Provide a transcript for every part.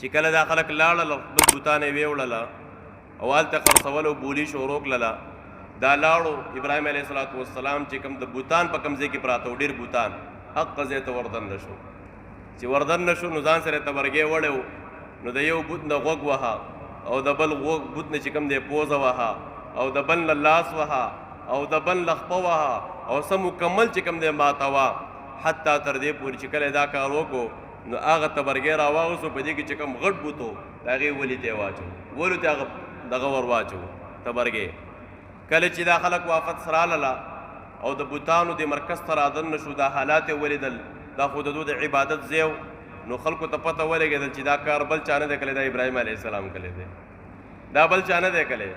چې کله دا خلک لاړل خپل بوتان یې ویوړله او هلته خرڅول او بولي شروع کړله دا لاړو ابراهیم علیه السلام چې کوم د بوتان په کوم ځای کې پراته و ډېر بوتان حق ځای ته وردن نه شو چې وردن نه شو نو ځان سره یې تبرګې وړی نو د یو بوت نه غوږ وهه او د بل بوت نه چې کوم دی پوزه وهه او د بل نه لاس وهه او د بل نه خپه وهه او څه مکمل چې کوم دی ماتوه حتی تر دې پورې چې کله دا کار وکړو نو هغه تبرګې راواغوسو په دې کې چې کوم غټ بوت و د هغې ولي ته یې واچو ولو ته هغه دغه ور واچو تبرګې کله چې دا خلک وافت سره راغله او د بوتانو د مرکز ته رادن نه شو دا حالات یې ولیدل دا خو د دوی د عبادت ځای نو خلکو ته پته ولګېدل چې دا کار بل چا نه دی کلی دا ابراهیم علیه السلام کلی دی دا بل چا نه دی کلی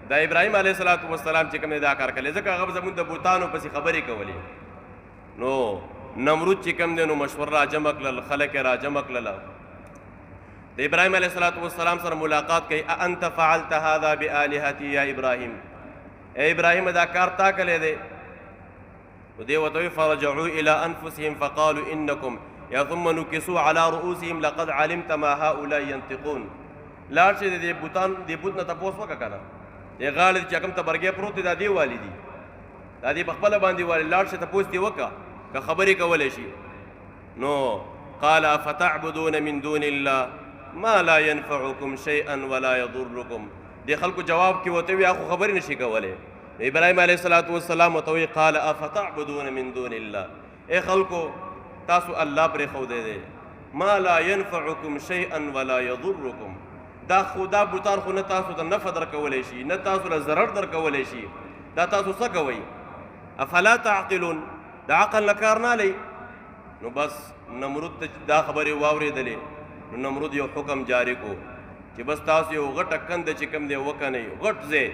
دا ابراهیم علیه السلام چې کوم دی دا کار کلی ځکه هغه زموږ د بوتانو پسې خبرې کولې نو نمرود چې کوم دی نو مشور را جمع کړل خلک یې را جمع کړله د ابراهیم علیه السلام سره ملاقات کوي انت فعلت هذا بآلهتي یا ابراهیم اے ابراهیم دا کار تا کلی دی نو دی ورته وایي فرجعوا الى انفسهم فقالوا انکم یا ثم نکسوا على رؤوسهم لقد علمت ما هؤلاء ينطقون لاړ چې د بوت نه تپوس وکړه که نه د غاړې چې کوم تبرګې پروت دی دا دې والي دي دا دې په خپله باندې والي لاړ چې تپوس دې وکړه که خبرې کولی شي نو قال افتعبدون من دون الله ما لا ينفعكم شيئا ولا يضركم دې خلکو جواب کې ورته وي خو خبرې نشي کولی ابراهیم علیه السلام ورته وایي قال افتعبدون من دون الله ای خلکو تاسو الله پرېښودی دی ما لا ينفعكم شيئا ولا يضركم دا خو دا بوتان خو نه تاسو ته نفع درکولی شي نه تاسو له ضرر درکولی شي دا تاسو څه کوئ افلا تعقلون د عقل نه کار نه لئ نو بس نمرود ته دا خبرې واورېدلې نو نمرود یو حکم جاری کو چې بس تاسو یو غټه کنده چې کوم دی وکنئ غټ ځای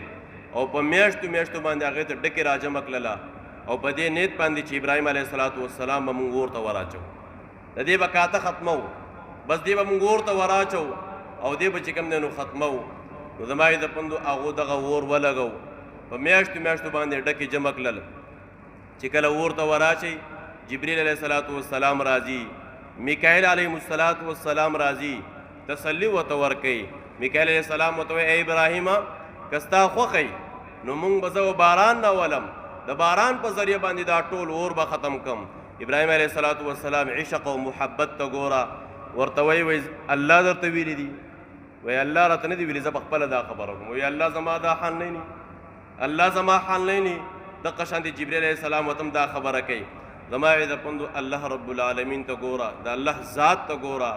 او په میاشتو میاشتو باندې هغې ته ډکې راجمع کړله او په دې نیت باندې چې ابراهیم علیه السلام به مونږ اور ته وراچو د دې به کاته ختمو بس دې به مونږ اور ته وراچو او دې به چې کوم دی نو ختمو نو زما یې د پندو هغو دغه اور ولګو په میاشتو میاشتو باندې ډکې جمع کړل چې کله اور ته وراچئ جبریل علیه السلام راځي میکایل علیه السلام راځي تسلي ورته ورکوي میکایل علیه السلام ورته وایي ای ابراهیمه که ستا خوښئ نو مونږ به زه باران راولم د باران په ذریعه باندې دا ټول اور به ختم کم ابراهیم علیه السلام عشق او محبت ته ګوره ورته وایي الله درته ویلي دي وایي الله راته نه دي ویلي زه په خپله دا خبره کوم وایي الله زما دا حال نه ني الله زما حال نه ني دقه شانتې جبریل علیه السلام ورته هم دا خبره کوي زما یې د پندو الله رب العالمین ته ګوره د الله ذات ته ګوره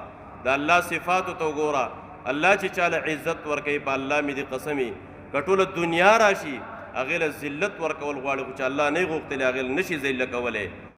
د الله صفاتو ته ګوره الله چې چاله عزت ورکوي په الله مې دې قسمي که ټوله دنیا راشي هغې له ذلت ورکول غواړي خو چې الله نه یې غوښتلی هغې له نشي ذله کولی